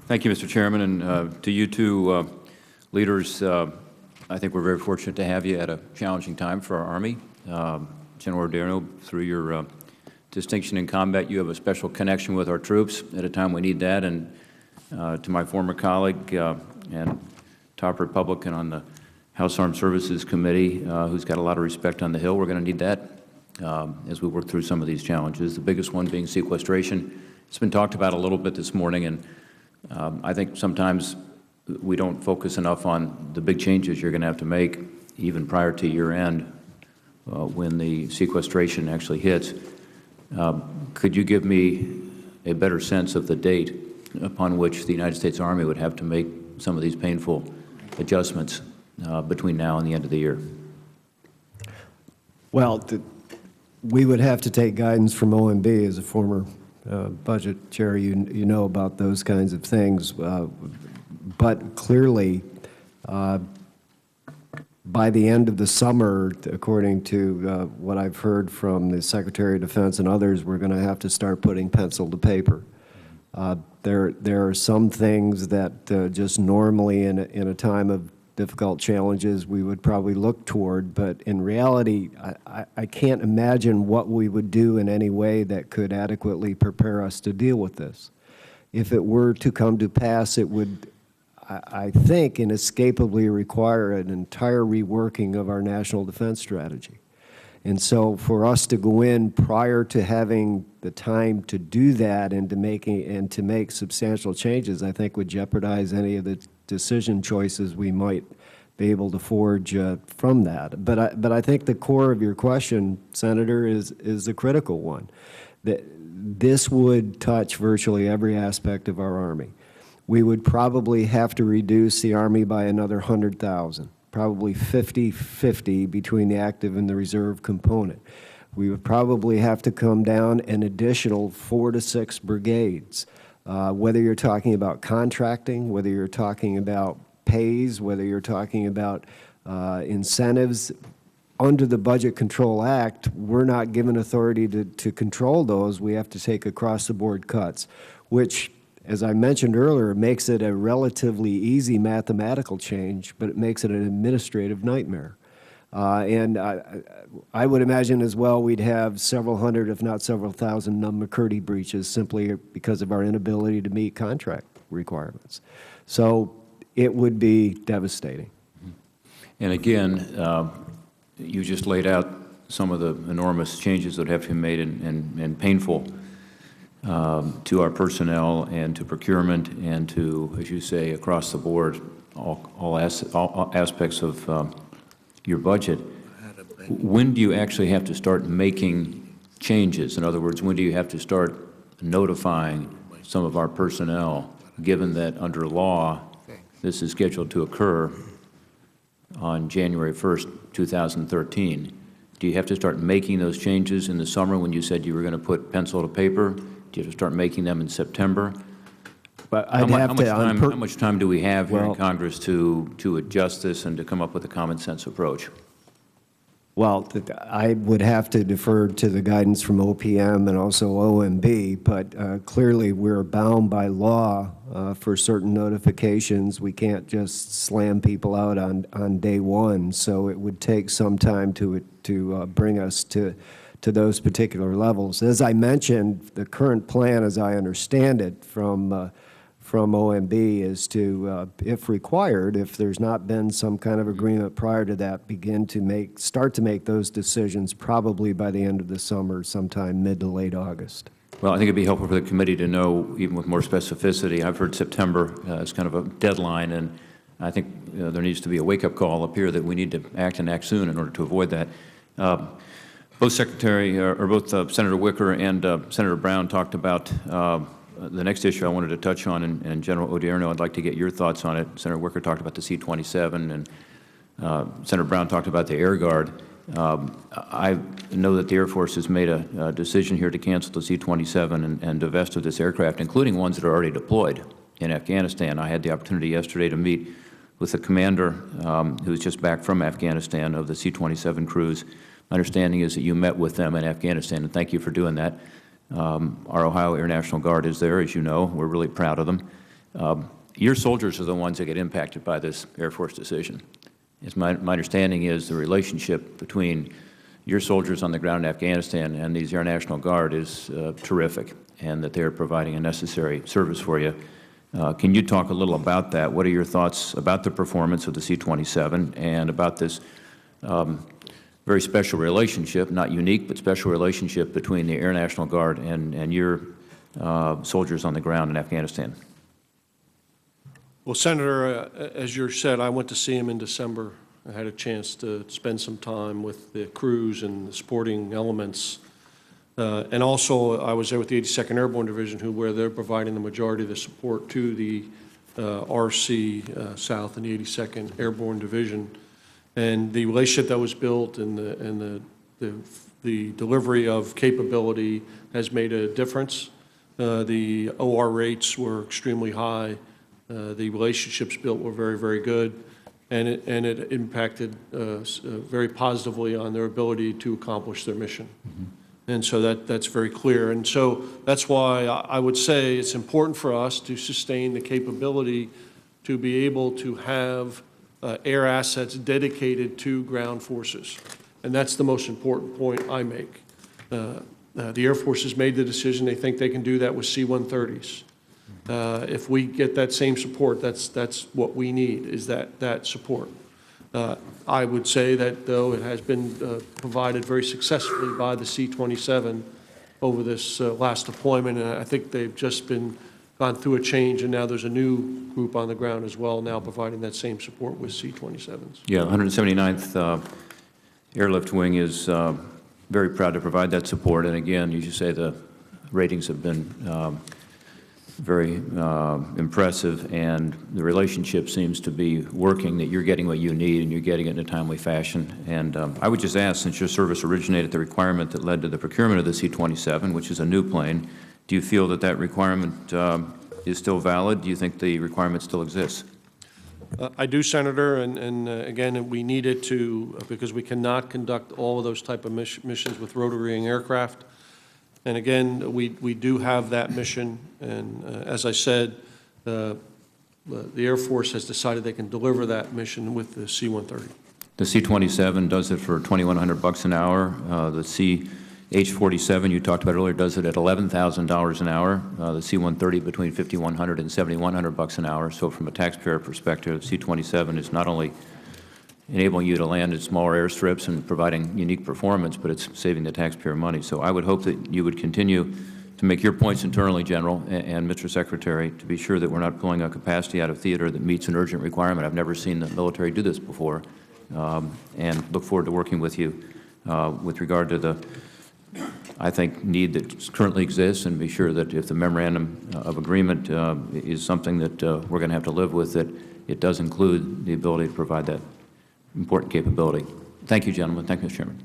Thank you, Mr. Chairman, and to you two leaders. I think we're very fortunate to have you at a challenging time for our Army. General Odierno, through your distinction in combat, you have a special connection with our troops at a time we need that. And to my former colleague and top Republican on the House Armed Services Committee, who's got a lot of respect on the Hill, we're going to need that as we work through some of these challenges, the biggest one being sequestration. It's been talked about a little bit this morning, and I think sometimes we don't focus enough on the big changes you're going to have to make even prior to year end when the sequestration actually hits. Could you give me a better sense of the date upon which the United States Army would have to make some of these painful adjustments between now and the end of the year? Well, we would have to take guidance from OMB. As a former budget chair, you know about those kinds of things. But clearly, by the end of the summer, according to what I've heard from the Secretary of Defense and others, we're going to have to start putting pencil to paper. There are some things that just normally in a time of difficult challenges we would probably look toward, but in reality, I can't imagine what we would do in any way that could adequately prepare us to deal with this. If it were to come to pass, it would, I think, inescapably require an entire reworking of our national defense strategy. And so for us to go in prior to having the time to do that and to make substantial changes, I think would jeopardize any of the decision choices we might be able to forge from that. But I think the core of your question, Senator, is the critical one. That this would touch virtually every aspect of our Army. We would probably have to reduce the Army by another 100,000, probably 50-50 between the active and the reserve component. We would probably have to come down an additional 4 to 6 brigades, whether you're talking about contracting, whether you're talking about pays, whether you're talking about incentives. Under the Budget Control Act, we're not given authority to control those. We have to take across-the-board cuts, which, as I mentioned earlier, makes it a relatively easy mathematical change, but it makes it an administrative nightmare. And I would imagine as well we'd have several hundred, if not several thousand, McCurdy breaches simply because of our inability to meet contract requirements. So it would be devastating. And again, you just laid out some of the enormous changes that have to be made and painful to our personnel and to procurement and to, as you say, across the board, all aspects of your budget. When do you actually have to start making changes? In other words, when do you have to start notifying some of our personnel, given that under law this is scheduled to occur on January 1st, 2013? Do you have to start making those changes in the summer when you said you were going to put pencil to paper? Do you have to start making them in September? But how much time do we have here in Congress to adjust this and to come up with a common sense approach? Well, I would have to defer to the guidance from OPM and also OMB, but clearly we're bound by law for certain notifications. We can't just slam people out on day one, so it would take some time to bring us to those particular levels. As I mentioned, the current plan, as I understand it from OMB, is to, if required, if there's not been some kind of agreement prior to that, start to make those decisions probably by the end of the summer, sometime mid to late August. Well, I think it'd be helpful for the committee to know, even with more specificity. I've heard September as kind of a deadline, and I think there needs to be a wake-up call up here that we need to act and act soon in order to avoid that. Both Senator Wicker and Senator Brown talked about the next issue I wanted to touch on, and General Odierno, I'd like to get your thoughts on it. Senator Wicker talked about the C-27, and Senator Brown talked about the Air Guard. I know that the Air Force has made a decision here to cancel the C-27 and divest of this aircraft, including ones that are already deployed in Afghanistan. I had the opportunity yesterday to meet with the commander who's just back from Afghanistan of the C-27 crews. My understanding is that you met with them in Afghanistan, and thank you for doing that. Our Ohio Air National Guard is there, as you know. We're really proud of them. Your soldiers are the ones that get impacted by this Air Force decision. My understanding is the relationship between your soldiers on the ground in Afghanistan and these Air National Guard is terrific, and that they are providing a necessary service for you. Can you talk a little about that? What are your thoughts about the performance of the C-27 and about this very special relationship, not unique, but special relationship between the Air National Guard and your soldiers on the ground in Afghanistan? Well, Senator, as you said, I went to see him in December. I had a chance to spend some time with the crews and the sporting elements. And also, I was there with the 82nd Airborne Division, where they're providing the majority of the support to the RC South and the 82nd Airborne Division. And the relationship that was built and the delivery of capability has made a difference. The OR rates were extremely high. The relationships built were very, very good, and it impacted very positively on their ability to accomplish their mission. Mm-hmm. And so that's very clear. And so that's why I would say it's important for us to sustain the capability to be able to have air assets dedicated to ground forces. And that's the most important point I make. The Air Force has made the decision. They think they can do that with C-130s. If we get that same support, that's what we need, is that support. I would say that, though, it has been provided very successfully by the C-27 over this last deployment, and I think they've just gone through a change, and now there's a new group on the ground as well now providing that same support with C-27s. Yeah, 179th Airlift Wing is very proud to provide that support, and again, you should say the ratings have been very impressive, and the relationship seems to be working, that you're getting what you need and you're getting it in a timely fashion. And I would just ask, since your service originated the requirement that led to the procurement of the C-27, which is a new plane, do you feel that that requirement is still valid? Do you think the requirement still exists? I do, Senator, and again, we need it to, because we cannot conduct all of those type of missions with rotary wing aircraft. And again, we do have that mission, and as I said, the Air Force has decided they can deliver that mission with the C-130. The C-27 does it for $2,100 an hour. The CH-47 you talked about earlier does it at $11,000 an hour. The C-130 between $5,100 and $7,100 an hour. So from a taxpayer perspective, C-27 is not only enabling you to land at smaller airstrips and providing unique performance, but it's saving the taxpayer money. So I would hope that you would continue to make your points internally, General, and Mr. Secretary, to be sure that we're not pulling a capacity out of theater that meets an urgent requirement. I've never seen the military do this before, and look forward to working with you with regard to the, I think, need that currently exists, and be sure that if the memorandum of agreement is something that we're going to have to live with, that it does include the ability to provide that important capability. Thank you, gentlemen. Thank you, Mr. Chairman.